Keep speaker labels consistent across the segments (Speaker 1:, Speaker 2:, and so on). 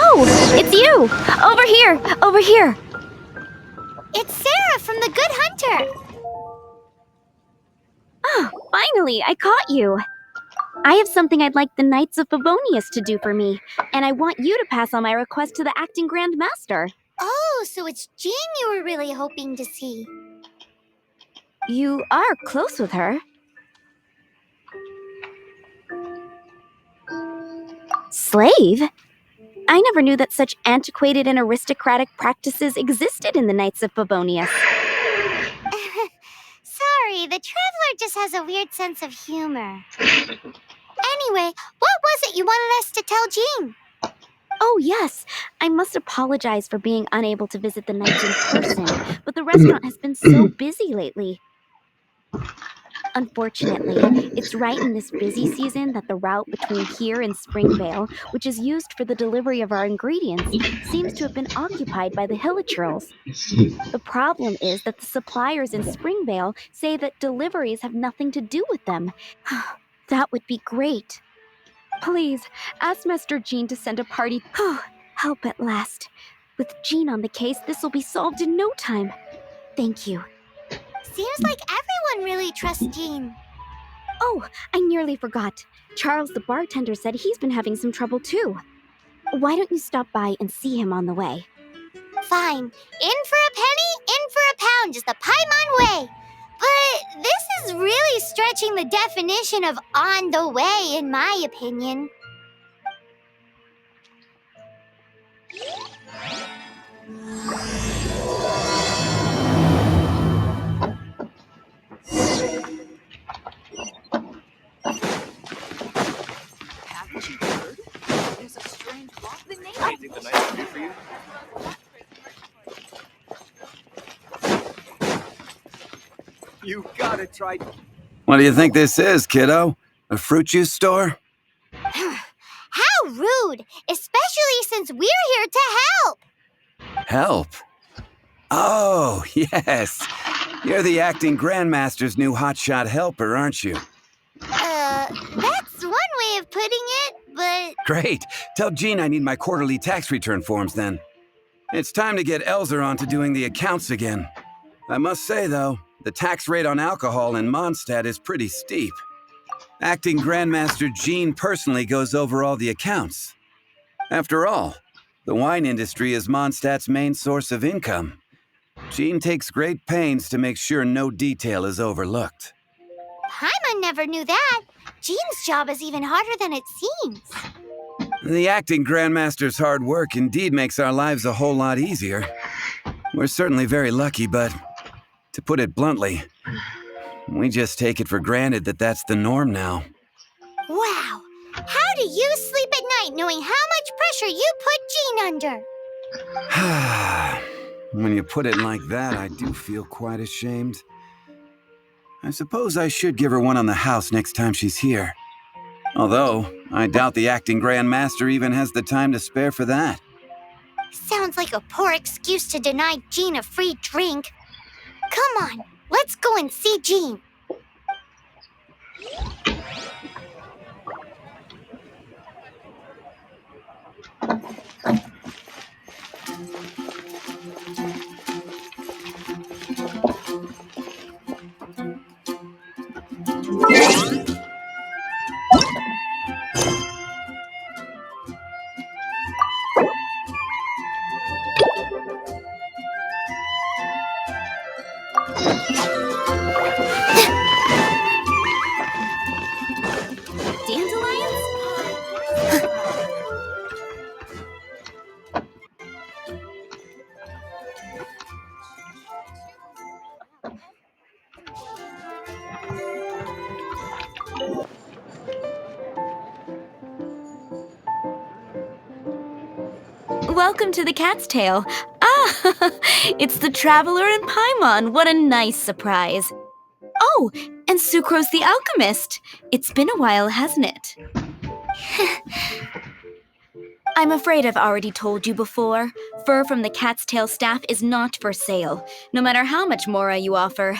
Speaker 1: Oh, it's you! Over here! Over here!
Speaker 2: It's Sarah from the Good Hunter!
Speaker 1: Oh, finally, I caught you! I have something I'd like the Knights of Favonius to do for me, and I want you to pass on my request to the acting Grand Master.
Speaker 2: Oh, so it's Jean you were really hoping to see.
Speaker 1: You are close with her. Slave? I never knew that such antiquated and aristocratic practices existed in the Knights of Favonius.
Speaker 2: Sorry, the Traveler just has a weird sense of humor. Anyway, what was it you wanted us to tell Jean?
Speaker 1: Oh, yes. I must apologize for being unable to visit the Knights in person, but the restaurant has been so busy lately. Unfortunately, it's right in this busy season that the route between here and Springvale, which is used for the delivery of our ingredients, seems to have been occupied by the Hilichurls. The problem is that the suppliers in Springvale say that deliveries have nothing to do with them. That would be great. Please, ask Master Jean to send a party. Help at last. With Jean on the case, this will be solved in no time. Thank you.
Speaker 2: Seems like everyone really trusts Jean.
Speaker 1: Oh, I nearly forgot. Charles the bartender said he's been having some trouble too. Why don't you stop by and see him on the way?
Speaker 2: Fine. In for a penny, in for a pound, just a Paimon way. But this is really stretching the definition of on the way, in my opinion.
Speaker 3: Haven't you heard? There's a strange law. The name. I think the night is for you.
Speaker 4: You gotta try.
Speaker 5: What do you think this is, kiddo? A fruit juice store?
Speaker 2: How rude! Especially since we're here to help!
Speaker 5: Help? Oh, yes. You're the acting Grandmaster's new hotshot helper, aren't you?
Speaker 2: That's one way of putting it, but...
Speaker 5: Great. Tell Jean I need my quarterly tax return forms then. It's time to get Elzer on to doing the accounts again. I must say, though, the tax rate on alcohol in Mondstadt is pretty steep. Acting Grandmaster Jean personally goes over all the accounts. After all, the wine industry is Mondstadt's main source of income. Jean takes great pains to make sure no detail is overlooked.
Speaker 2: Paimon never knew that. Jean's job is even harder than it seems.
Speaker 5: The acting Grandmaster's hard work indeed makes our lives a whole lot easier. We're certainly very lucky, but to put it bluntly, we just take it for granted that that's the norm now.
Speaker 2: Wow! How do you sleep at night knowing how much pressure you put Jean under?
Speaker 5: When you put it like that, I do feel quite ashamed. I suppose I should give her one on the house next time she's here. Although, I doubt the acting Grandmaster even has the time to spare for that.
Speaker 2: Sounds like a poor excuse to deny Jean a free drink. Come on, let's go and see Jean.
Speaker 1: Welcome to the Cat's Tail. Ah, it's the Traveler and Paimon. What a nice surprise. Oh, and Sucrose the Alchemist. It's been a while, hasn't it? I'm afraid I've already told you before. Fur from the Cat's Tail staff is not for sale, no matter how much Mora you offer.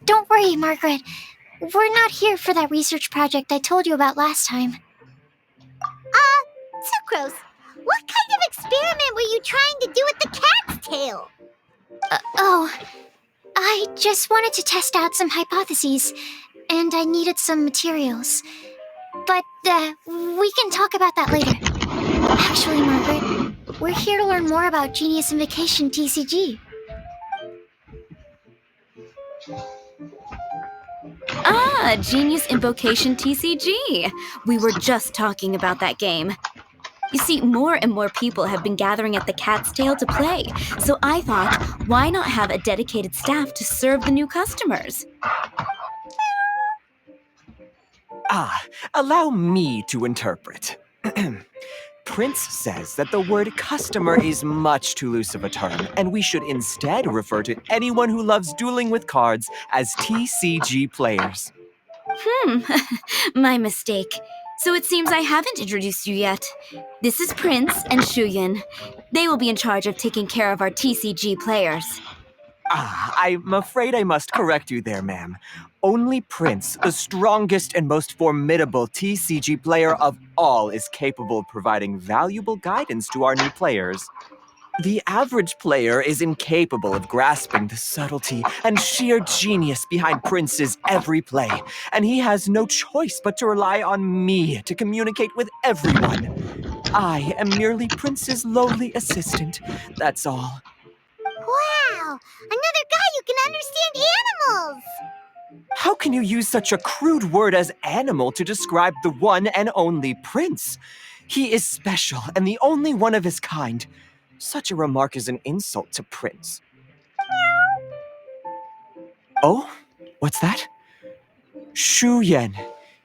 Speaker 2: Don't Sorry, Margaret. We're not here for that research project I told you about last time.
Speaker 6: Sucrose, what kind of experiment were you trying to do with the cat's tail?
Speaker 2: I just wanted to test out some hypotheses, and I needed some materials. But, we can talk about that later. Actually, Margaret, we're here to learn more about Genius Invocation TCG.
Speaker 1: Ah, Genius Invocation TCG. We were just talking about that game. You see, more and more people have been gathering at the Cat's Tail to play, so I thought, why not have a dedicated staff to serve the new customers?
Speaker 7: Allow me to interpret. Prince says that the word customer is much too loose of a term, and we should instead refer to anyone who loves dueling with cards as TCG players.
Speaker 1: My mistake. So it seems I haven't introduced you yet. This is Prince and Shuyan. They will be in charge of taking care of our TCG players.
Speaker 7: I'm afraid I must correct you there, ma'am. Only Prince, the strongest and most formidable TCG player of all, is capable of providing valuable guidance to our new players. The average player is incapable of grasping the subtlety and sheer genius behind Prince's every play, and he has no choice but to rely on me to communicate with everyone. I am merely Prince's lowly assistant, that's all.
Speaker 6: Wow, another guy who can understand animals!
Speaker 7: How can you use such a crude word as animal to describe the one and only Prince? He is special and the only one of his kind. Such a remark is an insult to Prince. Oh? What's that? Shuyan.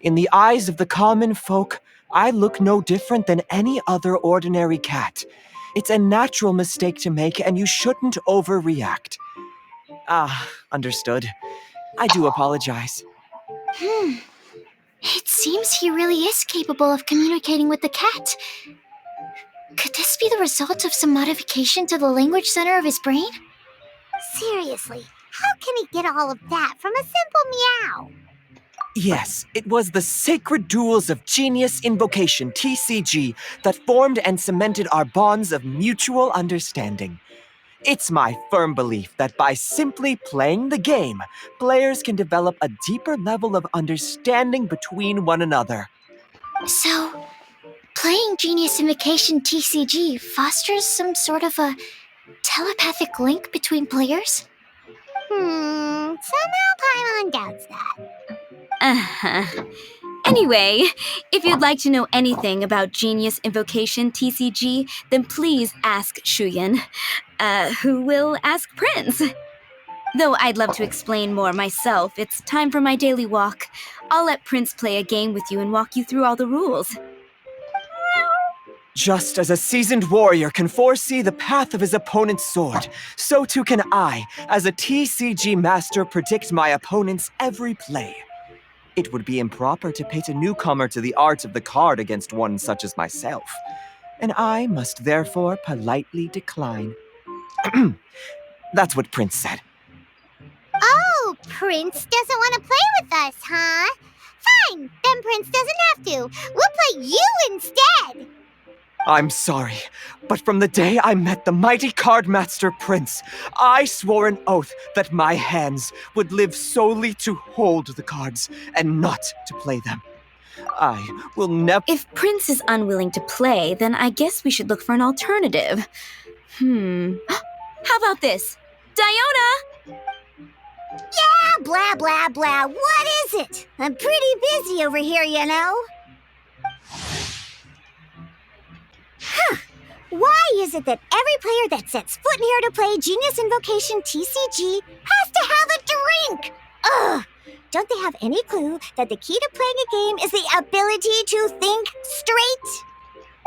Speaker 7: In the eyes of the common folk, I look no different than any other ordinary cat. It's a natural mistake to make, and you shouldn't overreact. Understood. I do apologize.
Speaker 2: It seems he really is capable of communicating with the cat. Could this be the result of some modification to the language center of his brain?
Speaker 6: Seriously, how can he get all of that from a simple meow?
Speaker 7: Yes, it was the sacred duels of Genius Invocation, TCG, that formed and cemented our bonds of mutual understanding. It's my firm belief that by simply playing the game, players can develop a deeper level of understanding between one another.
Speaker 2: So, playing Genius Invocation TCG fosters some sort of a telepathic link between players?
Speaker 6: Somehow Paimon doubts that.
Speaker 1: Anyway, if you'd like to know anything about Genius Invocation TCG, then please ask Shuyan, who will ask Prince. Though I'd love to explain more myself, it's time for my daily walk. I'll let Prince play a game with you and walk you through all the rules.
Speaker 7: Just as a seasoned warrior can foresee the path of his opponent's sword, so too can I, as a TCG master, predict my opponent's every play. It would be improper to pit a newcomer to the art of the card against one such as myself, and I must therefore politely decline. That's what Prince said.
Speaker 6: Oh, Prince doesn't want to play with us, huh? Fine, then Prince doesn't have to. We'll play you instead.
Speaker 7: I'm sorry, but from the day I met the mighty cardmaster Prince, I swore an oath that my hands would live solely to hold the cards and not to play them. I will never—
Speaker 1: If Prince is unwilling to play, then I guess we should look for an alternative. How about this? Diona!
Speaker 6: Yeah, blah, blah, blah. What is it? I'm pretty busy over here, you know. Why is it that every player that sets foot in here to play Genius Invocation TCG has to have a drink? Ugh! Don't they have any clue that the key to playing a game is the ability to think straight?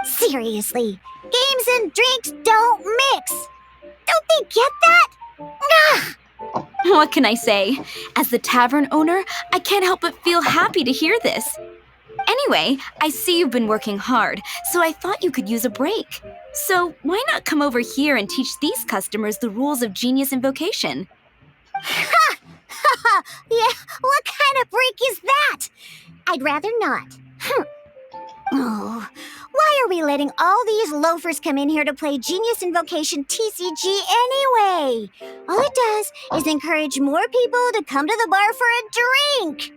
Speaker 6: Seriously, games and drinks don't mix. Don't they get that? Ugh!
Speaker 1: What can I say? As the tavern owner, I can't help but feel happy to hear this. Anyway, I see you've been working hard, so I thought you could use a break. So why not come over here and teach these customers the rules of Genius Invocation?
Speaker 6: Ha! Yeah, what kind of break is that? I'd rather not. Oh, why are we letting all these loafers come in here to play Genius Invocation TCG anyway? All it does is encourage more people to come to the bar for a drink.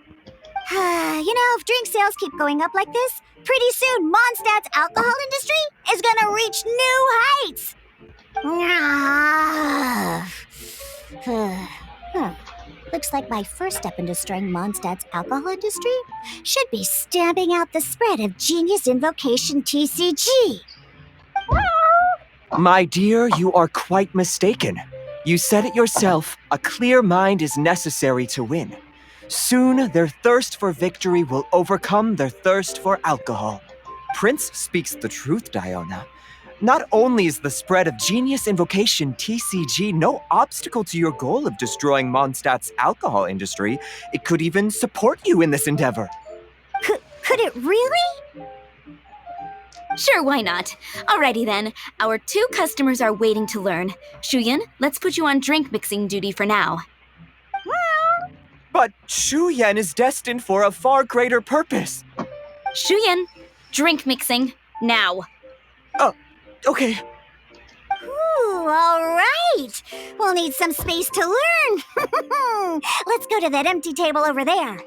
Speaker 6: If drink sales keep going up like this, pretty soon Mondstadt's alcohol industry is gonna reach new heights. Looks like my first step in destroying Mondstadt's alcohol industry should be stamping out the spread of Genius Invocation TCG.
Speaker 7: My dear, you are quite mistaken. You said it yourself, a clear mind is necessary to win. Soon, their thirst for victory will overcome their thirst for alcohol. Prince speaks the truth, Diona. Not only is the spread of Genius Invocation TCG no obstacle to your goal of destroying Mondstadt's alcohol industry, it could even support you in this endeavor.
Speaker 6: Could it really?
Speaker 1: Sure, why not? Alrighty then. Our 2 customers are waiting to learn. Shuyan, let's put you on drink mixing duty for now.
Speaker 7: But Shuyan is destined for a far greater purpose.
Speaker 1: Shuyan, drink mixing, now.
Speaker 7: Okay.
Speaker 6: Ooh, all right. We'll need some space to learn. Let's go to that empty table over there.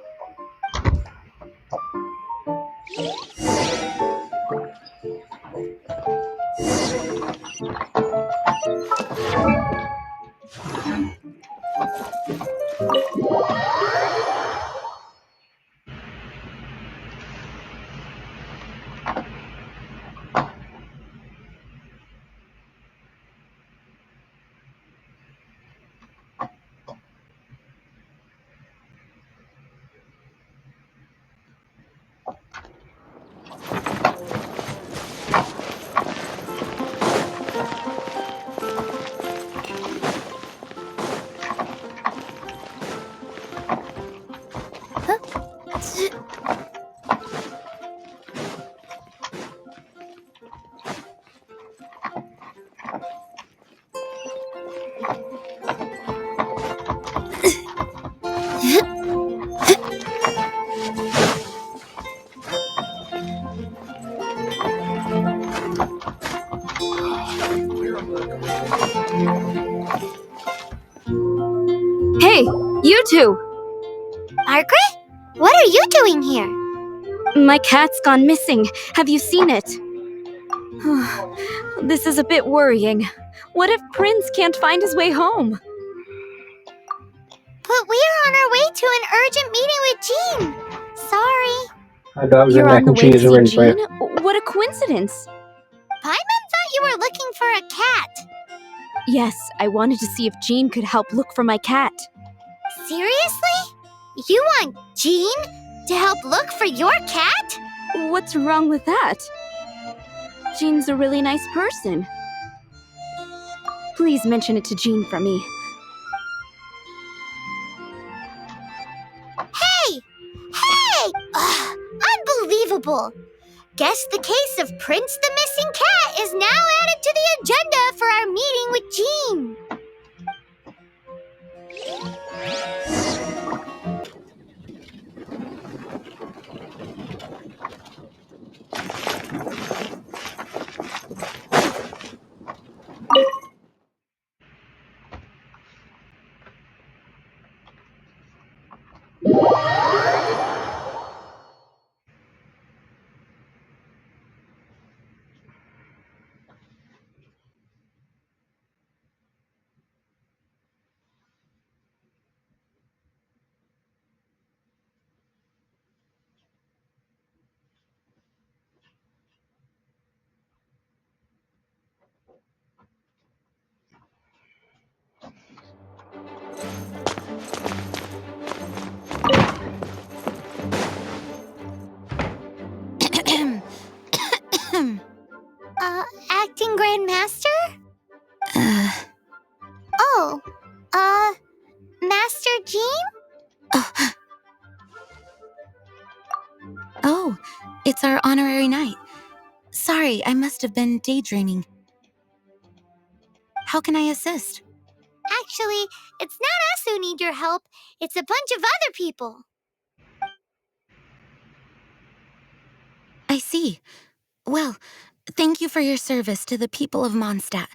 Speaker 1: Hey, you two!
Speaker 2: Margaret? What are you doing here?
Speaker 1: My cat's gone missing. Have you seen it? This is a bit worrying. What if Prince can't find his way home?
Speaker 2: But we are on our way to an urgent meeting with Jean. Sorry.
Speaker 1: You're on the way to see Jean? What a coincidence!
Speaker 2: Paimon thought you were looking for a cat.
Speaker 1: Yes, I wanted to see if Jean could help look for my cat.
Speaker 2: Seriously? You want Jean to help look for your cat?
Speaker 1: What's wrong with that? Jean's a really nice person. Please mention it to Jean for me.
Speaker 2: Hey! Hey! Ugh, unbelievable! Guess the case of Prince the Missing Cat is now added to the agenda for our meeting with Jean. Acting Grandmaster? Oh, Master Jean?
Speaker 8: Oh, it's our honorary night. Sorry, I must have been daydreaming. How can I assist?
Speaker 2: Actually, it's not us who need your help. It's a bunch of other people.
Speaker 8: I see. Well, thank you for your service to the people of Mondstadt.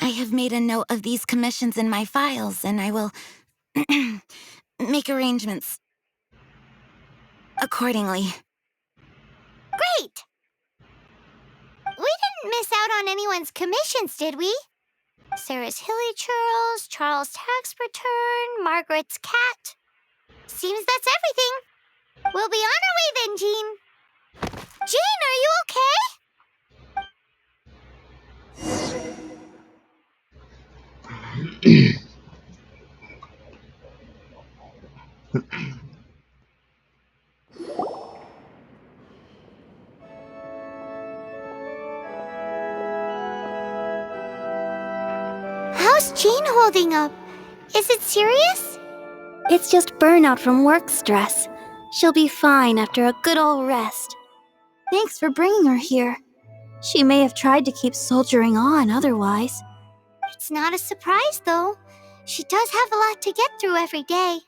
Speaker 8: I have made a note of these commissions in my files, and I will make arrangements accordingly.
Speaker 2: Great! We didn't miss out on anyone's commissions, did we? Sarah's hilly churls, Charles' tax return, Margaret's cat. Seems that's everything. We'll be on our way then, Jean. Jean, are you okay? How's Jean holding up? Is it serious?
Speaker 1: It's just burnout from work stress. She'll be fine after a good old rest. Thanks for bringing her here. She may have tried to keep soldiering on otherwise.
Speaker 2: It's not a surprise, though. She does have a lot to get through every day.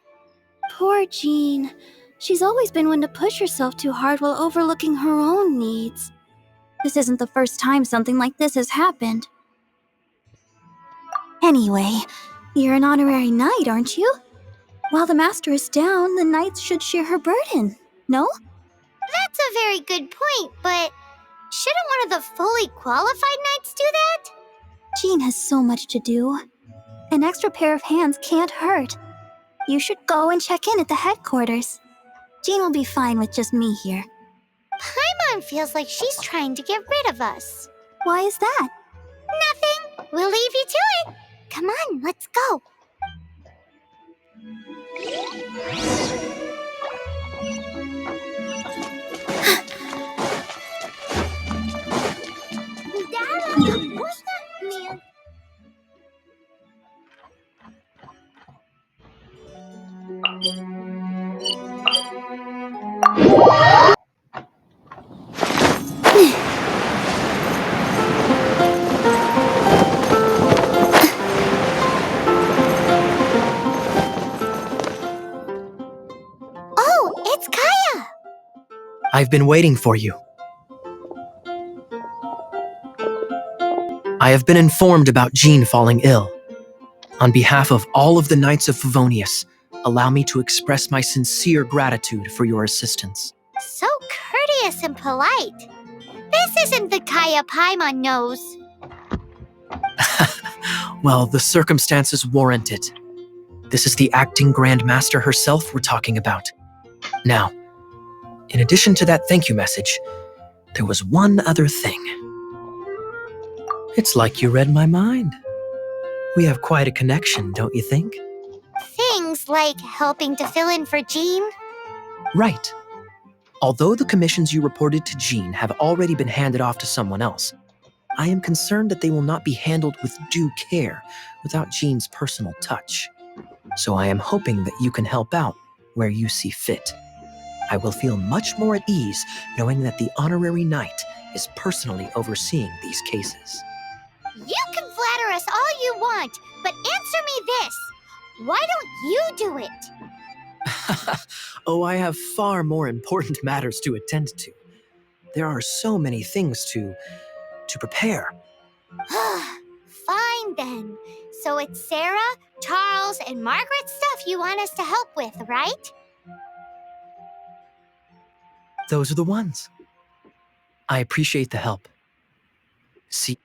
Speaker 1: Poor Jean. She's always been one to push herself too hard while overlooking her own needs. This isn't the first time something like this has happened. Anyway, you're an honorary knight, aren't you? While the master is down, the knights should share her burden, no?
Speaker 2: That's a very good point, but shouldn't one of the fully qualified knights do that?
Speaker 1: Jean has so much to do. An extra pair of hands can't hurt. You should go and check in at the headquarters. Jean will be fine with just me here.
Speaker 2: Paimon feels like she's trying to get rid of us.
Speaker 1: Why is that?
Speaker 2: Nothing. We'll leave you to it. Come on, let's go. Dada, what's that man? Oh, it's Kaya!
Speaker 9: I've been waiting for you. I have been informed about Jean falling ill. On behalf of all of the Knights of Favonius, allow me to express my sincere gratitude for your assistance.
Speaker 2: So courteous and polite. This isn't the Kaya Paimon knows.
Speaker 9: Well, the circumstances warrant it. This is the acting Grand Master herself we're talking about. Now, in addition to that thank you message, there was one other thing. It's like you read my mind. We have quite a connection, don't you think?
Speaker 2: Things like helping to fill in for Jean.
Speaker 9: Right. Although the commissions you reported to Jean have already been handed off to someone else, I am concerned that they will not be handled with due care without Jean's personal touch. So I am hoping that you can help out where you see fit. I will feel much more at ease knowing that the honorary knight is personally overseeing these cases.
Speaker 2: You can flatter us all you want, but answer me this. Why don't you do it?
Speaker 9: Oh, I have far more important matters to attend to. There are so many things to prepare.
Speaker 2: Fine then. So it's Sarah, Charles, and Margaret's stuff you want us to help with, right?
Speaker 9: Those are the ones. I appreciate the help. See.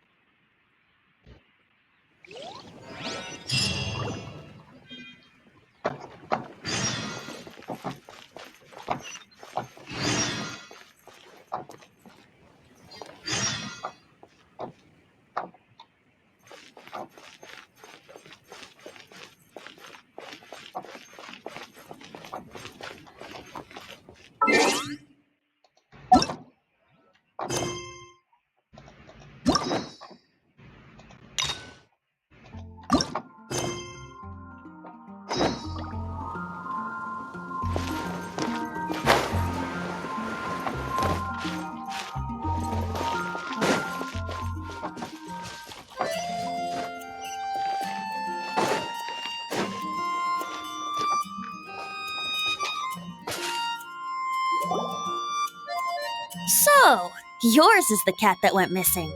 Speaker 10: Yours is the cat that went missing.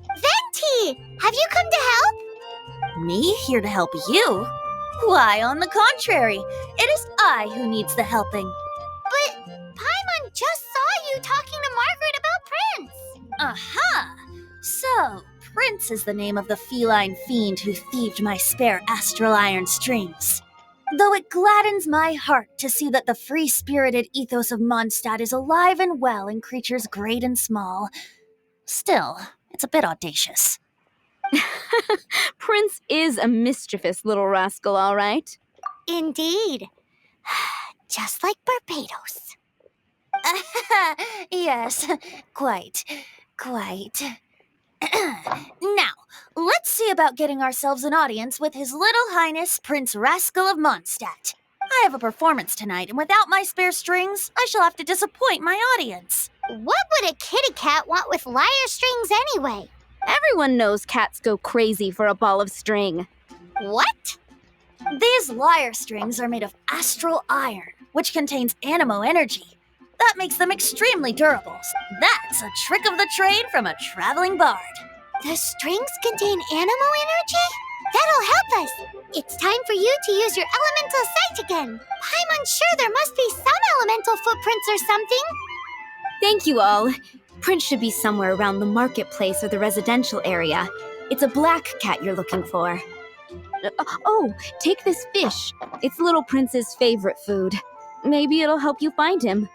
Speaker 6: Venti! Have you come to help?
Speaker 10: Me here to help you? Why, on the contrary, it is I who needs the helping.
Speaker 6: But Paimon just saw you talking to Margaret about Prince.
Speaker 10: Aha! So, Prince is the name of the feline fiend who thieved my spare astral iron strings. Though it gladdens my heart to see that the free-spirited ethos of Mondstadt is alive and well in creatures great and small, still, it's a bit audacious.
Speaker 1: Prince is a mischievous little rascal, all right.
Speaker 6: Indeed. Just like Barbados.
Speaker 10: Yes, quite. Now, let's see about getting ourselves an audience with His Little Highness Prince Rascal of Mondstadt. I have a performance tonight, and without my spare strings, I shall have to disappoint my audience.
Speaker 6: What would a kitty cat want with lyre strings anyway?
Speaker 1: Everyone knows cats go crazy for a ball of string.
Speaker 6: What?
Speaker 10: These lyre strings are made of astral iron, which contains animo energy. That makes them extremely durable. That's a trick of the trade from a traveling bard.
Speaker 6: The strings contain animo energy? That'll help us. It's time for you to use your elemental sight again. I'm unsure there must be some elemental footprints or something.
Speaker 1: Thank you all. Prince should be somewhere around the marketplace or the residential area. It's a black cat you're looking for. Oh, take this fish. It's Little Prince's favorite food. Maybe it'll help you find him.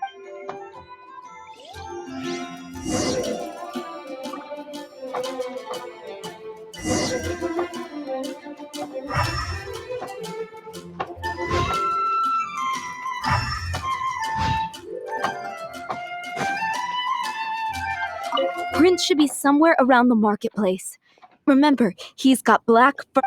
Speaker 1: Prince should be somewhere around the marketplace. Remember, he's got black fur.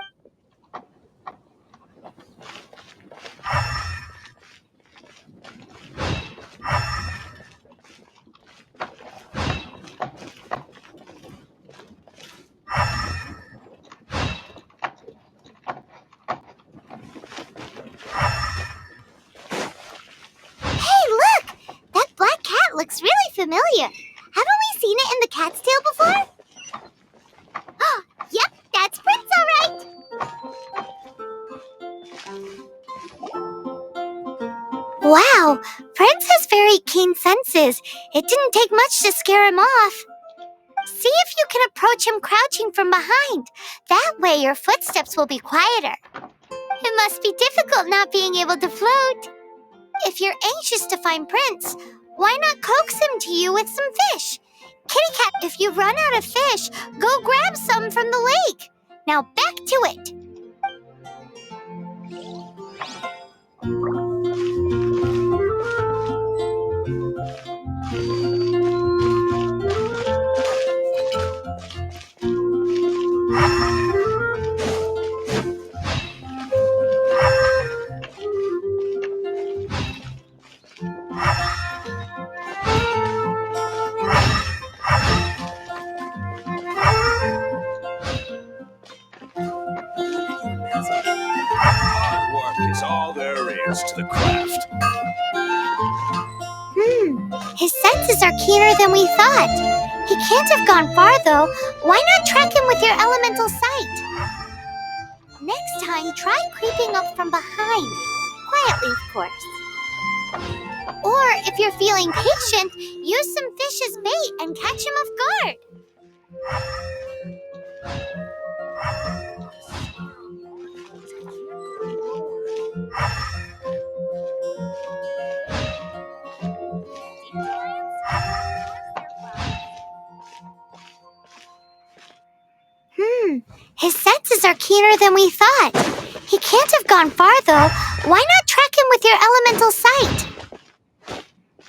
Speaker 6: Hey, look! That black cat looks really familiar. Haven't we seen it in the cat's tail before? Oh, yep, that's Prince, all right. Wow, Prince has very keen senses. It didn't take much to scare him off. See if you can approach him crouching from behind. That way your footsteps will be quieter. It must be difficult not being able to float. If you're anxious to find Prince, why not coax him to you with some fish? Kitty cat, if you run out of fish, go grab some from the lake. Now back to it.
Speaker 11: Hard work is all there is to the craft.
Speaker 6: His senses are keener than we thought. He can't have gone far, though. Why not track him with your elemental sight? Next time, try creeping up from behind. Quietly, of course. Or, if you're feeling patient, use some fish as bait and catch him off guard. His senses are keener than we thought. He can't have gone far, though. Why not track him with your elemental sight?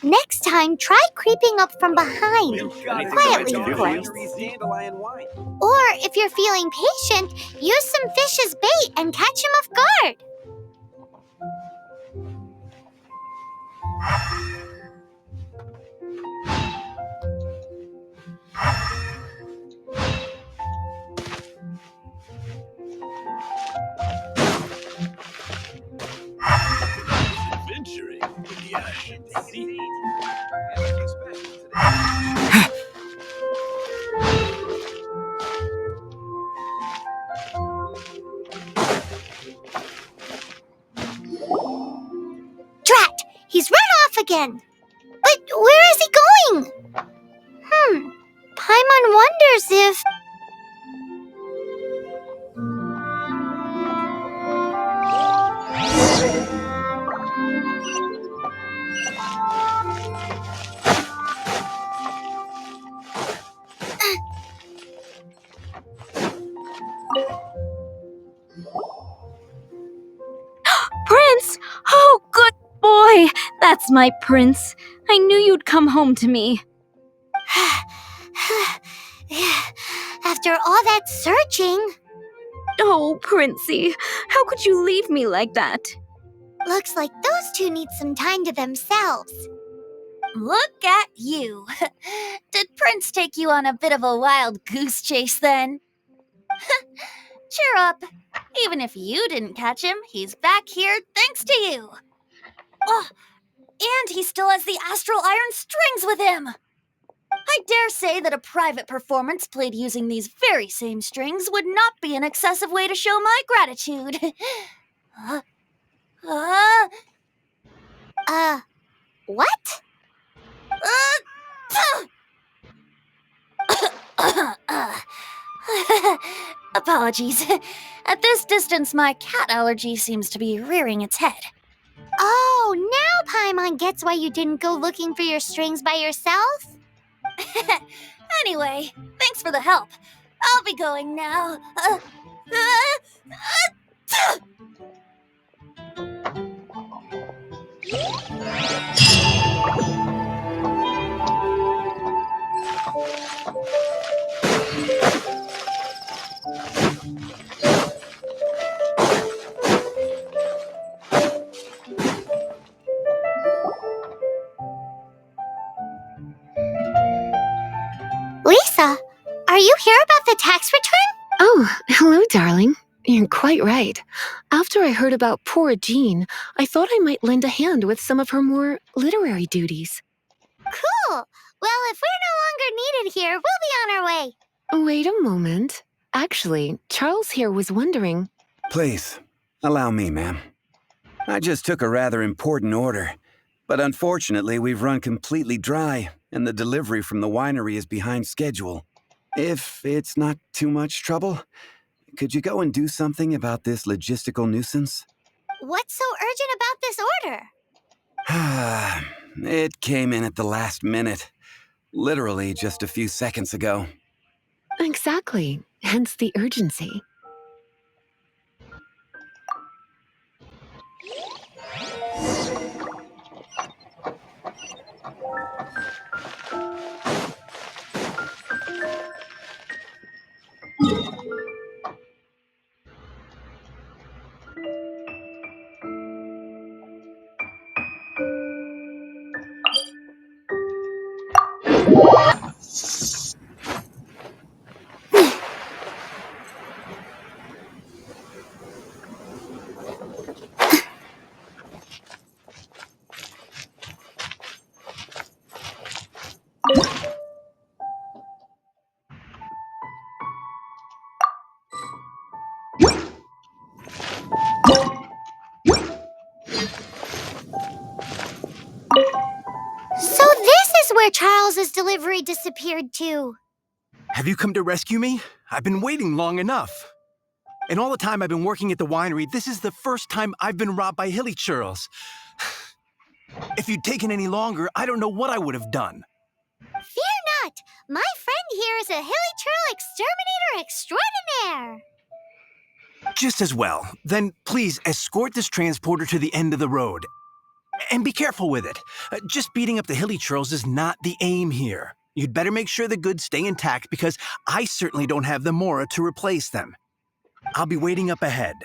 Speaker 6: Next time, try creeping up from behind. Quietly, of course. Or, if you're feeling patient, use some fish as bait and catch him off guard.
Speaker 11: Venturing in the ashes.
Speaker 6: again. But where is he going? Paimon wonders if...
Speaker 1: Prince! Oh, good boy! That's my prince. I knew you'd come home to me.
Speaker 6: After all that searching...
Speaker 1: Oh, Princey, how could you leave me like that?
Speaker 6: Looks like those two need some time to themselves.
Speaker 10: Look at you. Did Prince take you on a bit of a wild goose chase then? Cheer up. Even if you didn't catch him, he's back here thanks to you. Oh, and he still has the astral iron strings with him. I dare say that a private performance played using these very same strings would not be an excessive way to show my gratitude.
Speaker 6: What?
Speaker 10: Apologies. At this distance, my cat allergy seems to be rearing its head.
Speaker 6: Oh, now Paimon gets why you didn't go looking for your strings by yourself?
Speaker 10: Anyway, thanks for the help. I'll be going now.
Speaker 6: Lisa, are you here about the tax return?
Speaker 12: Oh, hello, darling. You're quite right. After I heard about poor Jean, I thought I might lend a hand with some of her more literary duties.
Speaker 6: Cool. Well, if we're no longer needed here, we'll be on our way.
Speaker 12: Wait a moment. Actually, Charles here was wondering...
Speaker 5: Please, allow me, ma'am. I just took a rather important order, but unfortunately we've run completely dry, and the delivery from the winery is behind schedule. If it's not too much trouble, could you go and do something about this logistical nuisance?
Speaker 6: What's so urgent about this order?
Speaker 5: It came in at the last minute. Literally just a few seconds ago.
Speaker 12: Exactly. Hence the urgency.
Speaker 6: So this is where Charles's delivery disappeared to.
Speaker 13: Have you come to rescue me? I've been waiting long enough. In all the time I've been working at the winery, this is the first time I've been robbed by hilly churls. If you'd taken any longer, I don't know what I would have done.
Speaker 6: Fear not! My friend here is a hilly churl exterminator extraordinaire!
Speaker 13: Just as well. Then please escort this transporter to the end of the road. And be careful with it. Just beating up the hilly churls is not the aim here. You'd better make sure the goods stay intact because I certainly don't have the mora to replace them. I'll be waiting up ahead.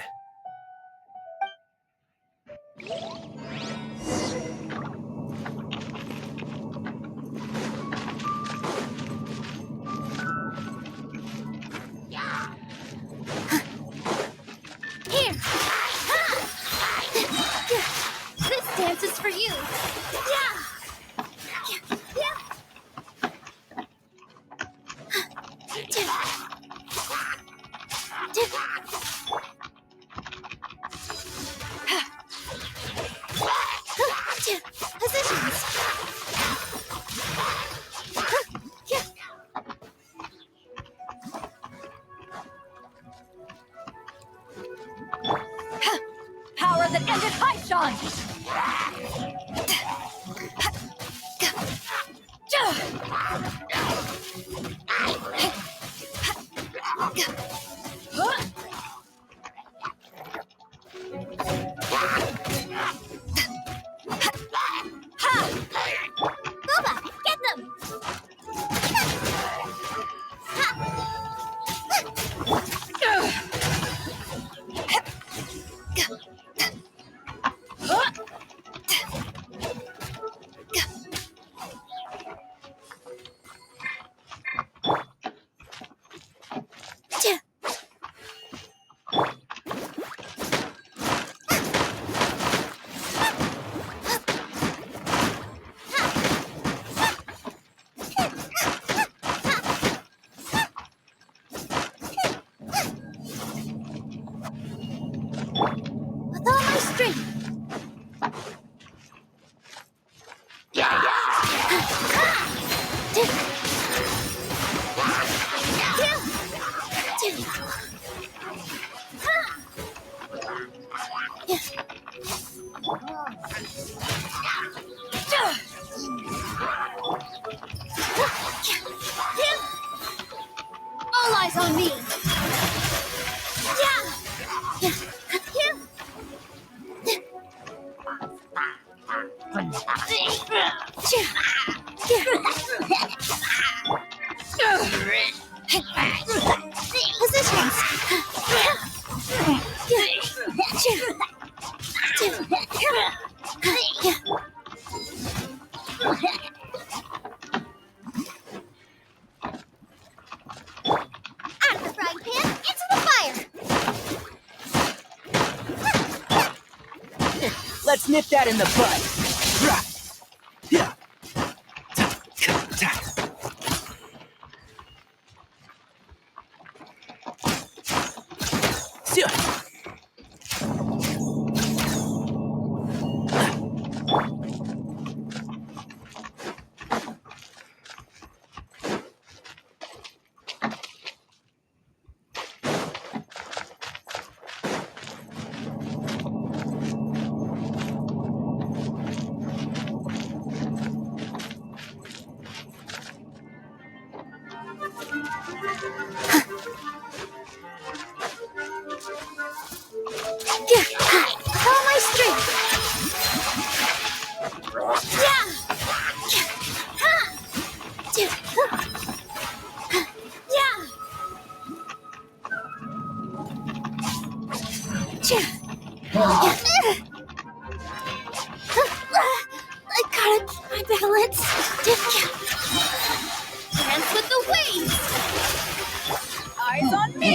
Speaker 10: Here! This dance is for you! Positions! that ended Haishan!
Speaker 6: Boba, get them!
Speaker 10: With all my strength! All eyes on me!
Speaker 6: Out of the frying pan, into the fire!
Speaker 7: Let's nip that in the bud.
Speaker 10: All my strength! I gotta keep my balance. Dance with the waves! Eyes on me!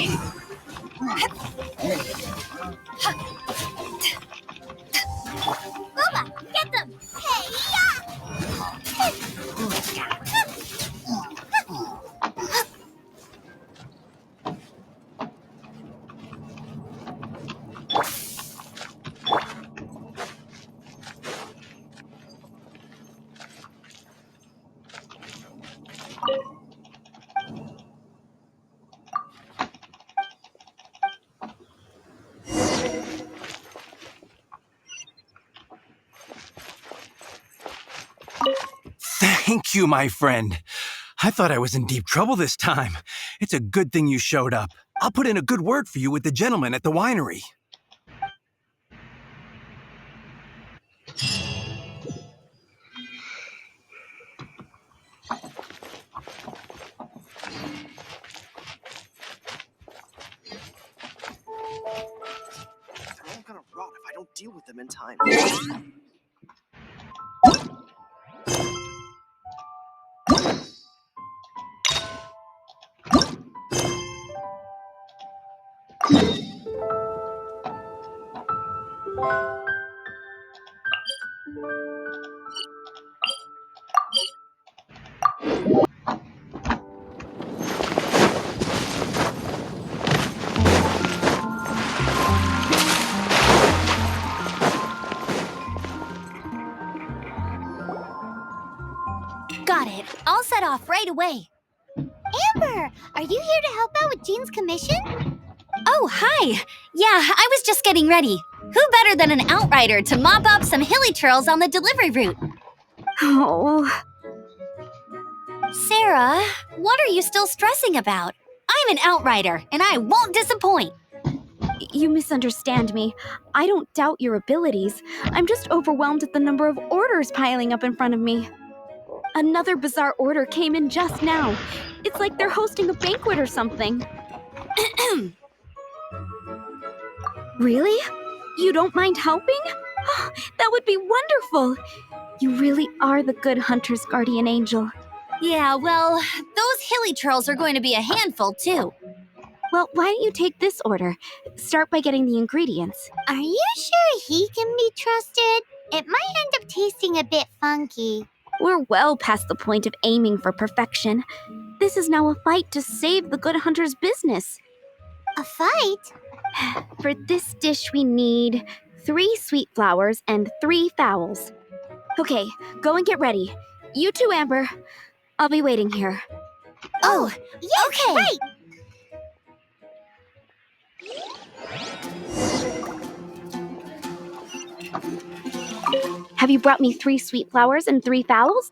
Speaker 6: Boba, get them! Hey-ya!
Speaker 13: Thank you, my friend. I thought I was in deep trouble this time. It's a good thing you showed up. I'll put in a good word for you with the gentleman at the winery.
Speaker 14: They're all gonna rot if I don't deal with them in time.
Speaker 10: Got it. I'll set off right away.
Speaker 6: Amber, are you here to help out with Jean's commission?
Speaker 10: Oh, hi! Yeah, I was just getting ready. Who better than an outrider to mop up some hilly churls on the delivery route?
Speaker 1: Oh,
Speaker 10: Sarah, what are you still stressing about? I'm an outrider, and I won't disappoint.
Speaker 1: you misunderstand me. I don't doubt your abilities. I'm just overwhelmed at the number of orders piling up in front of me. Another bizarre order came in just now. It's like they're hosting a banquet or something. Really? You don't mind helping? That would be wonderful. You really are the good hunter's guardian angel.
Speaker 10: Yeah, well, those hilly churls are going to be a handful, too.
Speaker 1: Well, why don't you take this order? Start by getting the ingredients.
Speaker 6: Are you sure he can be trusted? It might end up tasting a bit funky.
Speaker 1: We're well past the point of aiming for perfection. This is now a fight to save the good hunter's business.
Speaker 6: A fight?
Speaker 1: For this dish, we need 3 sweet flowers and 3 fowls. Okay, go and get ready. You too, Amber. I'll be waiting here.
Speaker 6: Oh, yes,
Speaker 10: okay.
Speaker 6: right!
Speaker 1: Have you brought me 3 sweet flowers and 3 fowls?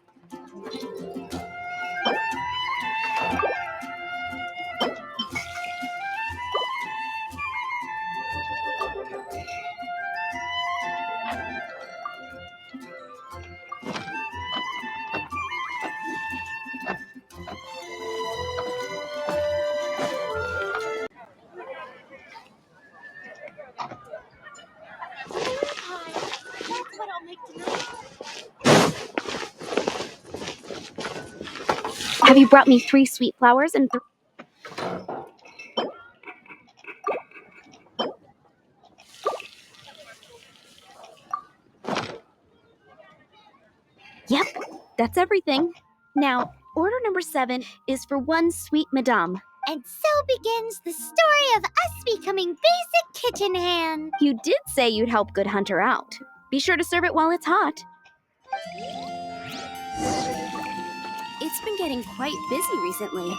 Speaker 1: Have you brought me 3 sweet flowers and Yep, that's everything. Now, order number 7 is for 1 sweet madame.
Speaker 6: And so begins the story of us becoming basic kitchen hands.
Speaker 1: You did say you'd help Good Hunter out. Be sure to serve it while it's hot. It's been getting quite busy recently.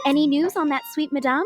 Speaker 1: Any news on that sweet madame?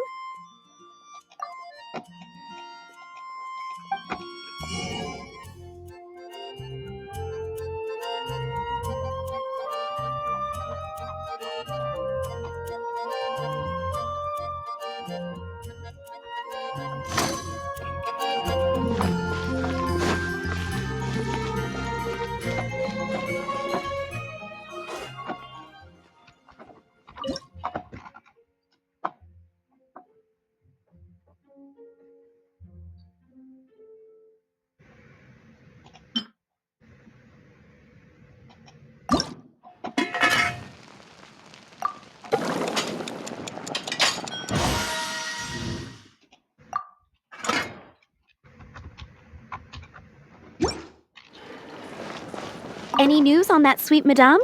Speaker 1: Any news on that sweet madame?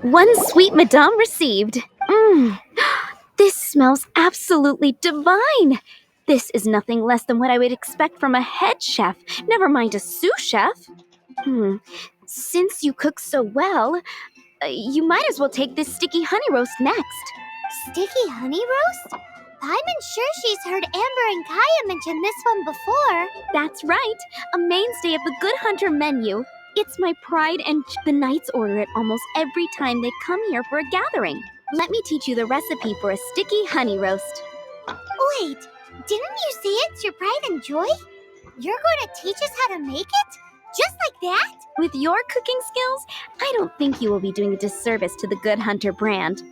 Speaker 1: One sweet madame received. This smells absolutely divine. This is nothing less than what I would expect from a head chef, never mind a sous chef. Since you cook so well, you might as well take this sticky honey roast next.
Speaker 6: Sticky honey roast? I'm sure she's heard Amber and Kaya mention this one before.
Speaker 1: That's right, a mainstay of the Good Hunter menu. It's my pride, and the knights order it almost every time they come here for a gathering. Let me teach you the recipe for a sticky honey roast.
Speaker 6: Wait, didn't you say it's your pride and joy? You're going to teach us how to make it? Just like that?
Speaker 1: With your cooking skills, I don't think you will be doing a disservice to the Good Hunter brand.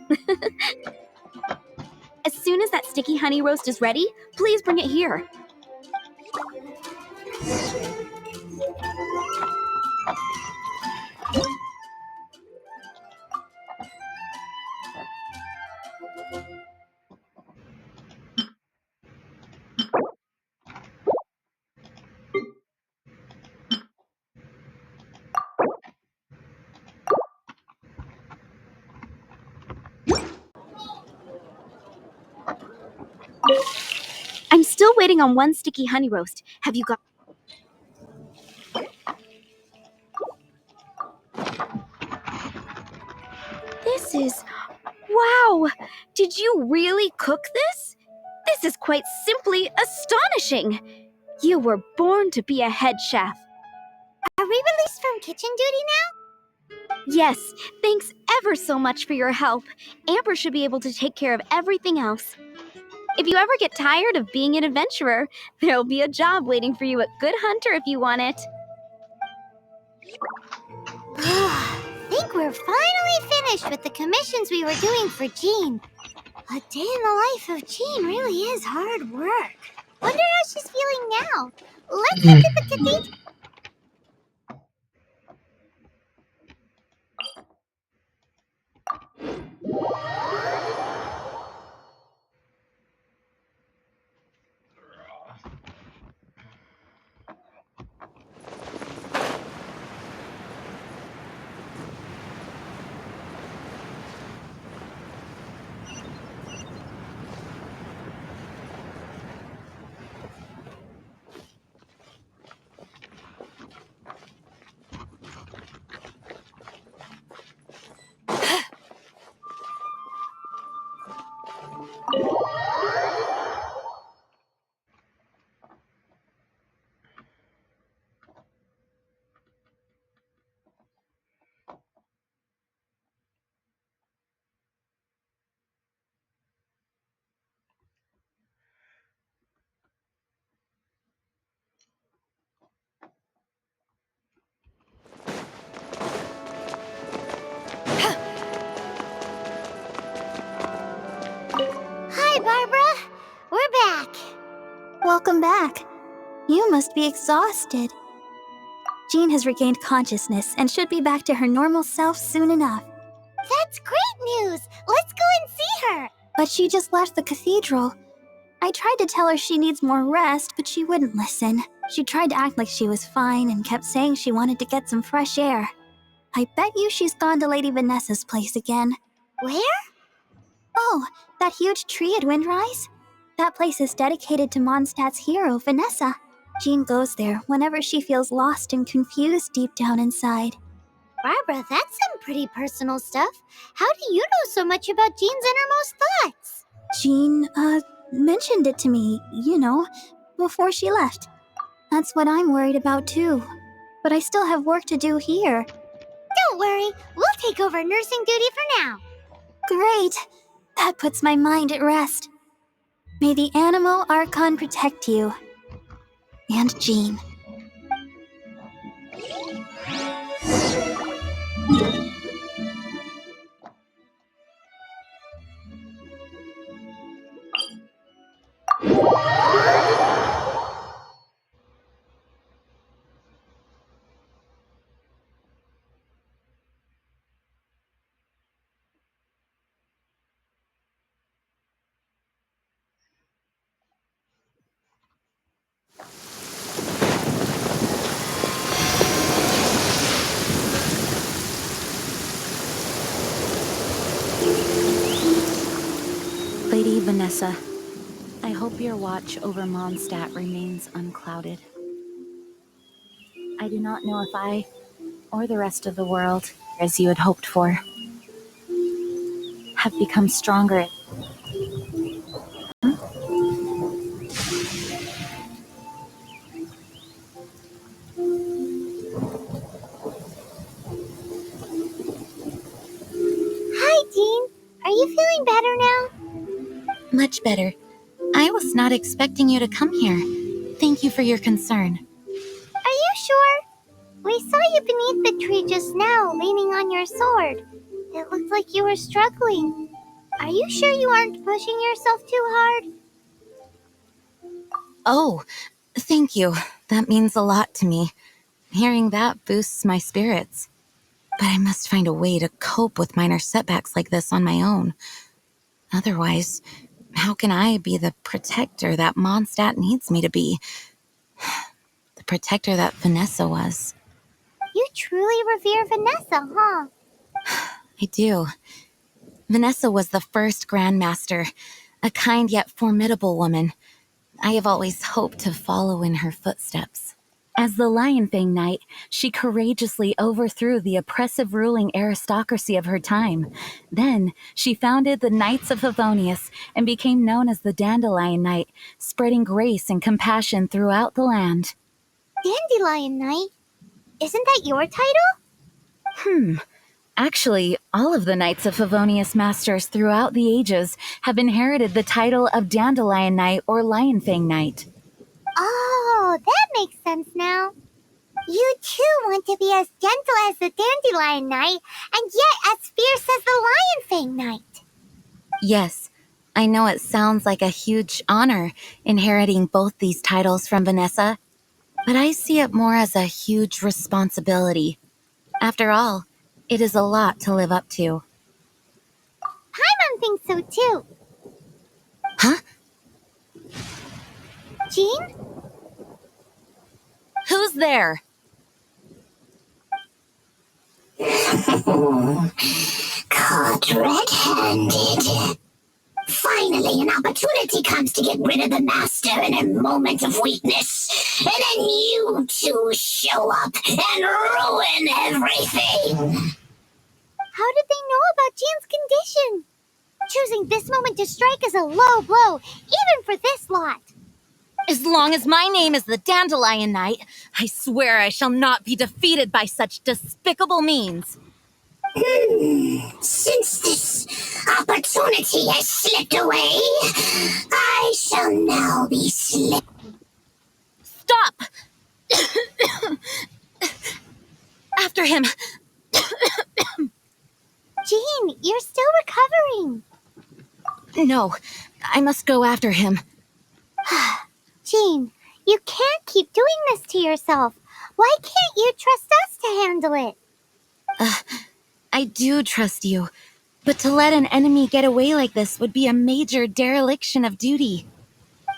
Speaker 1: As soon as that sticky honey roast is ready, please bring it here. I'm still waiting on 1 sticky honey roast. Have you got... Wow! Did you really cook this? This is quite simply astonishing! You were born to be a head chef.
Speaker 6: Are we released from kitchen duty now?
Speaker 1: Yes, thanks ever so much for your help. Amber should be able to take care of everything else. If you ever get tired of being an adventurer, there'll be a job waiting for you at Good Hunter if you want it.
Speaker 6: Think we're finally finished with the commissions we were doing for Jean. A day in the life of Jean really is hard work. Wonder how she's feeling now. Let's look at the cathedral. Hi, Barbara. We're back.
Speaker 2: Welcome back. You must be exhausted. Jean has regained consciousness and should be back to her normal self soon enough.
Speaker 6: That's great news. Let's go and see her.
Speaker 2: But she just left the cathedral. I tried to tell her she needs more rest, but she wouldn't listen. She tried to act like she was fine and kept saying she wanted to get some fresh air. I bet you she's gone to Lady Vanessa's place again.
Speaker 6: Where?
Speaker 2: Oh, that huge tree at Windrise? That place is dedicated to Mondstadt's hero, Vanessa. Jean goes there whenever she feels lost and confused deep down inside.
Speaker 6: Barbara, that's some pretty personal stuff. How do you know so much about Jean's innermost thoughts?
Speaker 2: Jean, mentioned it to me, before she left. That's what I'm worried about too. But I still have work to do here.
Speaker 6: Don't worry, we'll take over nursing duty for now.
Speaker 2: Great! That puts my mind at rest. May the Animo Archon protect you. And Jean.
Speaker 8: Lady Vanessa, I hope your watch over Mondstadt remains unclouded. I do not know if I, or the rest of the world, as you had hoped for, have become stronger.
Speaker 6: Hi, Jean. Are you feeling better now?
Speaker 8: Much better. I was not expecting you to come here. Thank you for your concern.
Speaker 6: Are you sure? We saw you beneath the tree just now, leaning on your sword. It looked like you were struggling. Are you sure you aren't pushing yourself too hard?
Speaker 8: Oh, thank you. That means a lot to me. Hearing that boosts my spirits. But I must find a way to cope with minor setbacks like this on my own. Otherwise, how can I be the protector that Mondstadt needs me to be? The protector that Vanessa was.
Speaker 6: You truly revere Vanessa, huh?
Speaker 8: I do. Vanessa was the first Grandmaster, a kind yet formidable woman. I have always hoped to follow in her footsteps. As the Lionfang Knight, she courageously overthrew the oppressive ruling aristocracy of her time. Then, she founded the Knights of Favonius and became known as the Dandelion Knight, spreading grace and compassion throughout the land.
Speaker 6: Dandelion Knight? Isn't that your title?
Speaker 8: Actually, all of the Knights of Favonius masters throughout the ages have inherited the title of Dandelion Knight or Lionfang Knight.
Speaker 6: Oh, that makes sense now. You too want to be as gentle as the Dandelion Knight, and yet as fierce as the Lionfang Knight.
Speaker 8: Yes, I know it sounds like a huge honor inheriting both these titles from Vanessa, but I see it more as a huge responsibility. After all, it is a lot to live up to.
Speaker 6: Paimon thinks so too.
Speaker 8: Huh?
Speaker 6: Jean?
Speaker 8: Who's there?
Speaker 15: Caught red-handed. Finally, an opportunity comes to get rid of the master in a moment of weakness, and then you two show up and ruin everything.
Speaker 6: How did they know about Jean's condition? Choosing this moment to strike is a low blow, even for this lot.
Speaker 8: As long as my name is the Dandelion Knight, I swear I shall not be defeated by such despicable means.
Speaker 15: Since this opportunity has slipped away, I shall now be slipped.
Speaker 8: Stop! After him!
Speaker 6: Jean, you're still recovering.
Speaker 8: No, I must go after him.
Speaker 6: Jean, you can't keep doing this to yourself. Why can't you trust us to handle it?
Speaker 8: I do trust you, but to let an enemy get away like this would be a major dereliction of duty.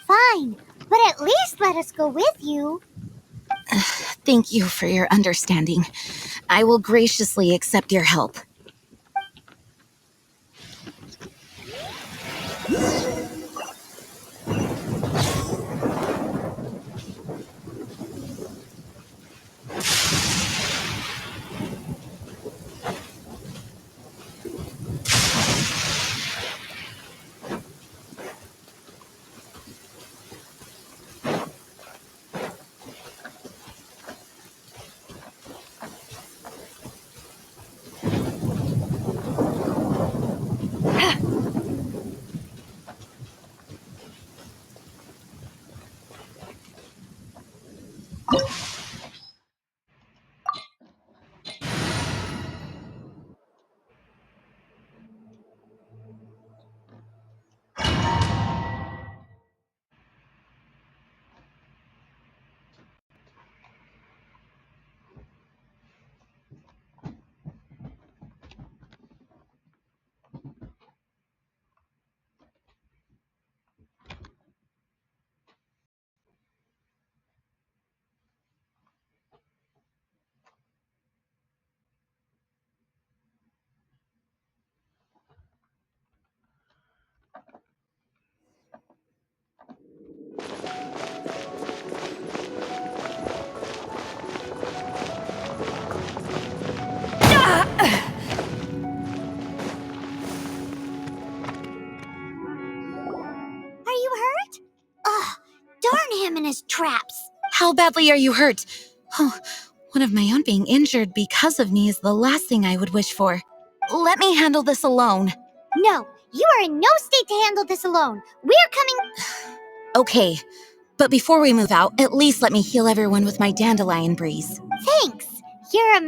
Speaker 6: Fine, but at least let us go with you.
Speaker 8: Thank you for your understanding. I will graciously accept your help.
Speaker 6: Are you hurt? Ugh, darn him and his traps.
Speaker 8: How badly are you hurt? Oh, one of my own being injured because of me is the last thing I would wish for. Let me handle this alone.
Speaker 6: No, you are in no state to handle this alone. We're coming.
Speaker 8: Okay, but before we move out, at least let me heal everyone with my dandelion breeze.
Speaker 6: Thanks. You're a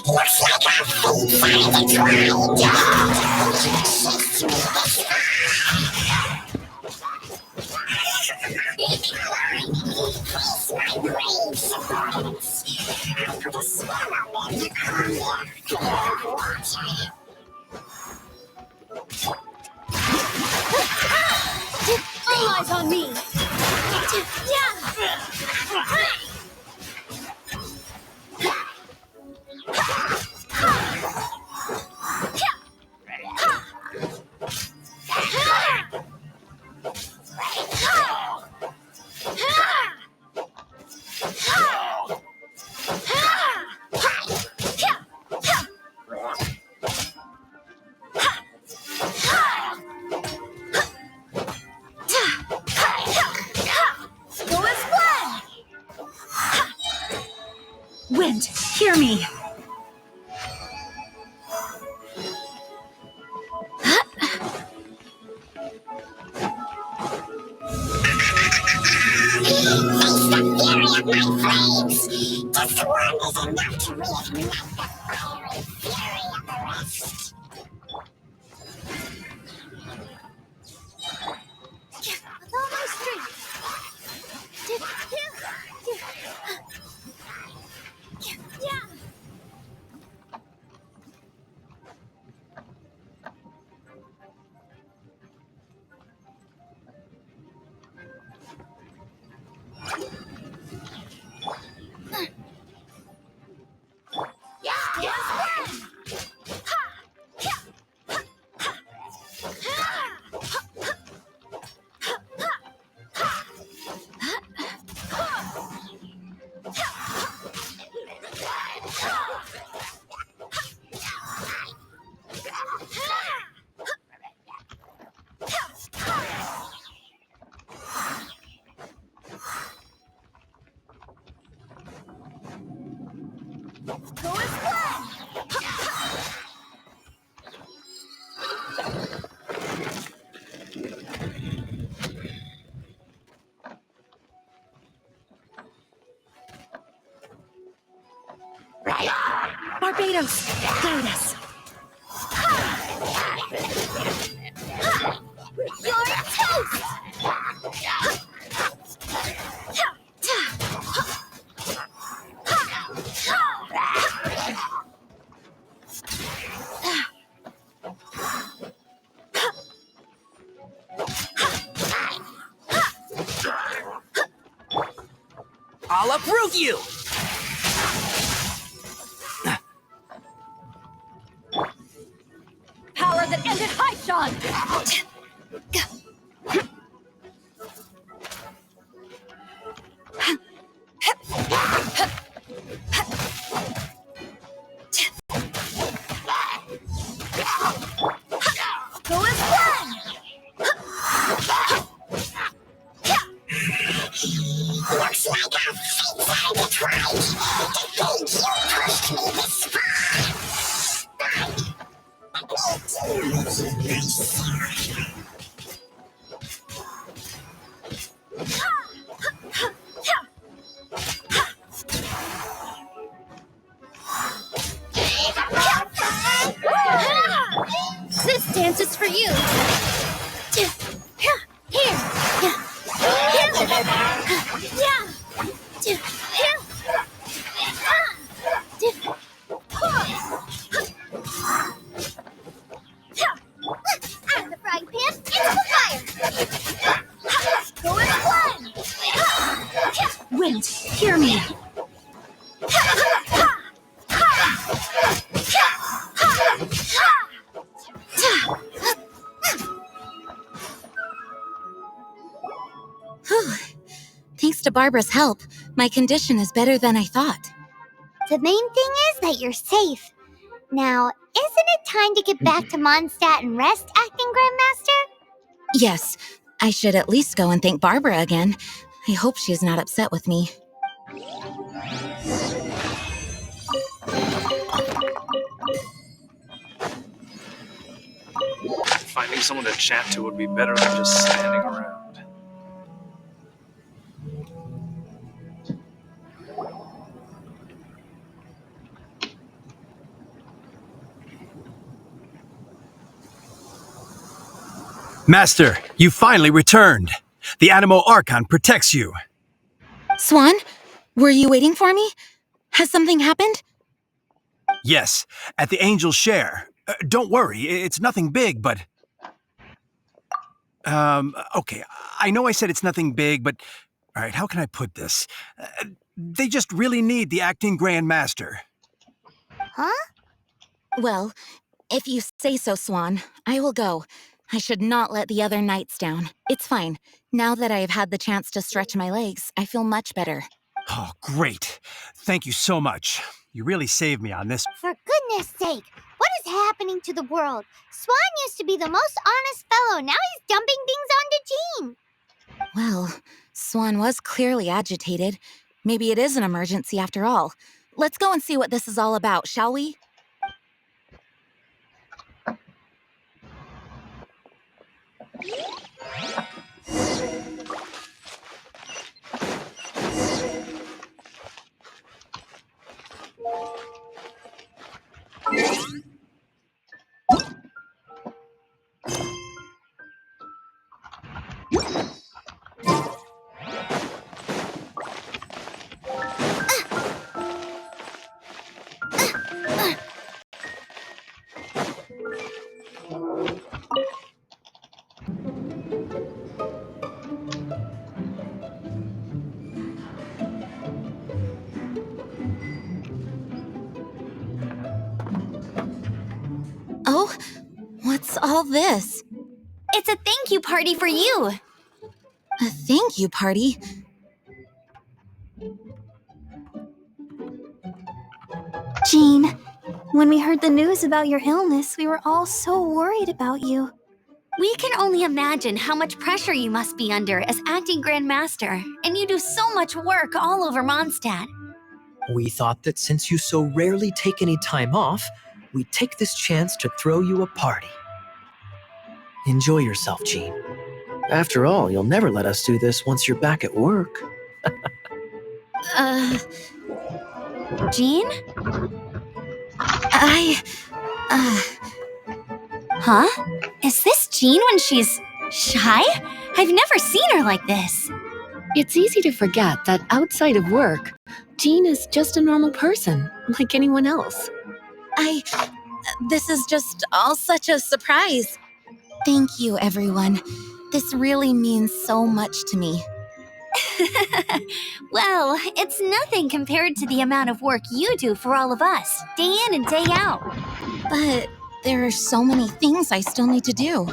Speaker 15: Looks like our feet finally dried up.
Speaker 10: All eyes on me! Go as planned!
Speaker 3: Wind, hear me!
Speaker 15: Face the fury of my flames! Just one is enough to reignite the fiery fury of the rest.
Speaker 10: With all my strength! Go as planned!
Speaker 3: Barbados, guide us.
Speaker 10: You're toast!
Speaker 7: I'll uproot you!
Speaker 10: Power that ended Haishan! Go as planned!
Speaker 15: Looks like our fates are intertwined. To think you pushed me this far. I need to leave myself.
Speaker 10: This dance is for you!
Speaker 6: Out of the frying pan, into the fire!
Speaker 10: Go as planned!
Speaker 3: Wind, hear me!
Speaker 8: Whew. Thanks to Barbara's help, my condition is better than I thought.
Speaker 6: The main thing is that you're safe. Now, isn't it time to get back to Mondstadt and rest, Acting Grandmaster?
Speaker 8: Yes, I should at least go and thank Barbara again. I hope she's not upset with me.
Speaker 14: Finding someone to chat to would be better than just standing around.
Speaker 13: Master, you finally returned. The Animo Archon protects you.
Speaker 8: Swan, were you waiting for me? Has something happened?
Speaker 13: Yes, at the Angel's Share. Don't worry, it's nothing big, but... Okay, I know I said it's nothing big, but... Alright, how can I put this? They just really need the acting Grand Master.
Speaker 6: Huh?
Speaker 8: Well, if you say so, Swan, I will go. I should not let the other knights down. It's fine. Now that I have had the chance to stretch my legs, I feel much better.
Speaker 13: Oh, great. Thank you so much. You really saved me on this.
Speaker 6: For goodness sake, what is happening to the world? Swan used to be the most honest fellow. Now he's dumping things onto Jean.
Speaker 8: Well, Swan was clearly agitated. Maybe it is an emergency after all. Let's go and see what this is all about, shall we? Oh, what's all this?
Speaker 10: It's a thank you party for you.
Speaker 8: A thank you party?
Speaker 2: Jean, when we heard the news about your illness, we were all so worried about you.
Speaker 10: We can only imagine how much pressure you must be under as acting Grand Master, and you do so much work all over Mondstadt.
Speaker 9: We thought that since you so rarely take any time off, we'd take this chance to throw you a party. Enjoy yourself, Jean. After all, you'll never let us do this once you're back at work.
Speaker 10: Jean? Huh? Is this Jean when she's shy? I've never seen her like this.
Speaker 12: It's easy to forget that outside of work, Jean is just a normal person, like anyone else.
Speaker 8: This is just all such a surprise. Thank you, everyone. This really means so much to me.
Speaker 10: Well, it's nothing compared to the amount of work you do for all of us, day in and day out.
Speaker 8: But there are so many things I still need to do.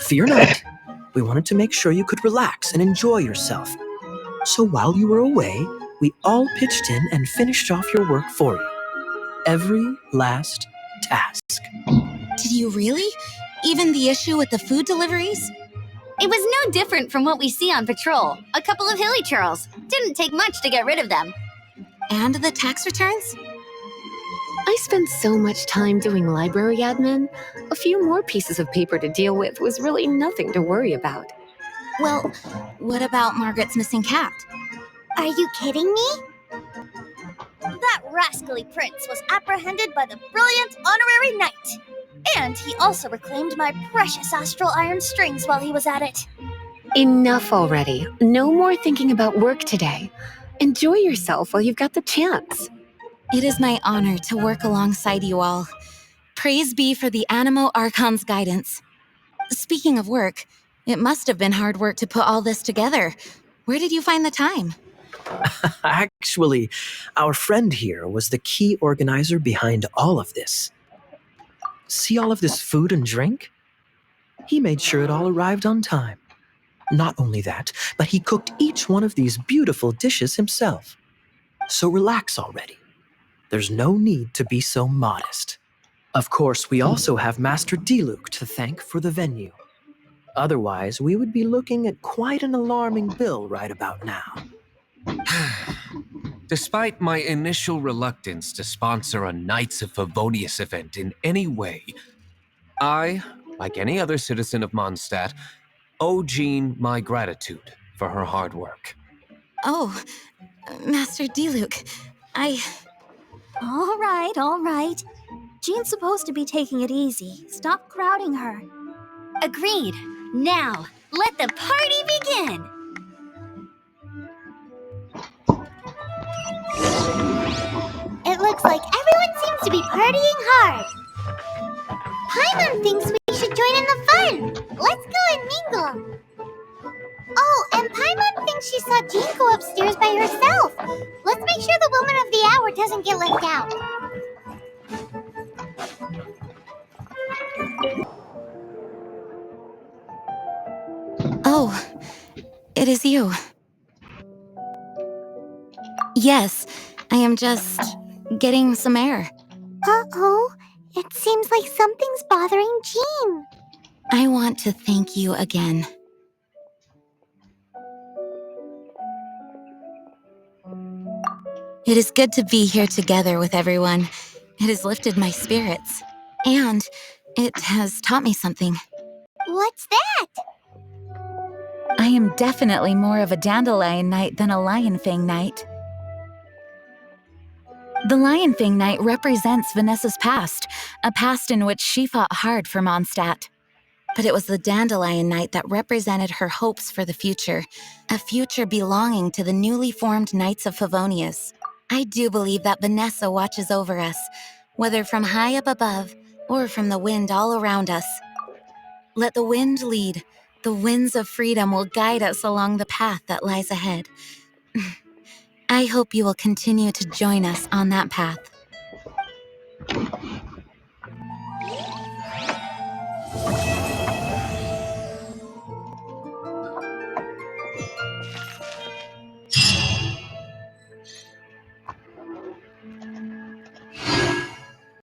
Speaker 9: Fear not. We wanted to make sure you could relax and enjoy yourself. So while you were away, we all pitched in and finished off your work for you. Every last task.
Speaker 8: Did you really? Even the issue with the food deliveries?
Speaker 10: It was no different from what we see on patrol. A couple of hilly churls. Didn't take much to get rid of them.
Speaker 8: And the tax returns?
Speaker 12: I spent so much time doing library admin. A few more pieces of paper to deal with was really nothing to worry about.
Speaker 8: Well, what about Margaret's missing cat?
Speaker 6: Are you kidding me?
Speaker 10: That rascally prince was apprehended by the brilliant honorary knight. And he also reclaimed my precious astral iron strings while he was at it.
Speaker 12: Enough already. No more thinking about work today. Enjoy yourself while you've got the chance.
Speaker 8: It is my honor to work alongside you all. Praise be for the Animo Archon's guidance. Speaking of work, it must have been hard work to put all this together. Where did you find the time?
Speaker 9: Actually, our friend here was the key organizer behind all of this. See all of this food and drink? He made sure it all arrived on time. Not only that, but he cooked each one of these beautiful dishes himself. So relax already. There's no need to be so modest. Of course, we also have Master Diluc to thank for the venue. Otherwise, we would be looking at quite an alarming bill right about now.
Speaker 16: Despite my initial reluctance to sponsor a Knights of Favonius event in any way, I, like any other citizen of Mondstadt, owe Jean my gratitude for her hard work.
Speaker 8: Oh, Master Diluc,
Speaker 2: All right. Jean's supposed to be taking it easy. Stop crowding her.
Speaker 10: Agreed. Now, let the party begin!
Speaker 6: Looks like everyone seems to be partying hard. Paimon thinks we should join in the fun. Let's go and mingle. Oh, and Paimon thinks she saw Jean go upstairs by herself. Let's make sure the woman of the hour doesn't get left out.
Speaker 8: Oh, it is you. Yes, I am just getting some air.
Speaker 6: Uh-oh, it seems like something's bothering Jean.
Speaker 8: I want to thank you again. It is good to be here together with everyone. It has lifted my spirits. And it has taught me something.
Speaker 6: What's that?
Speaker 8: I am definitely more of a dandelion knight than a lion fang knight. The lion fang knight represents Vanessa's past, a past in which she fought hard for Mondstadt. But it was the dandelion knight that represented her hopes for the future, a future belonging to the newly formed Knights of Favonius. I do believe that Vanessa watches over us, whether from high up above or from the wind all around us. Let the wind lead. The winds of freedom will guide us along the path that lies ahead. I hope you will continue to join us on that path.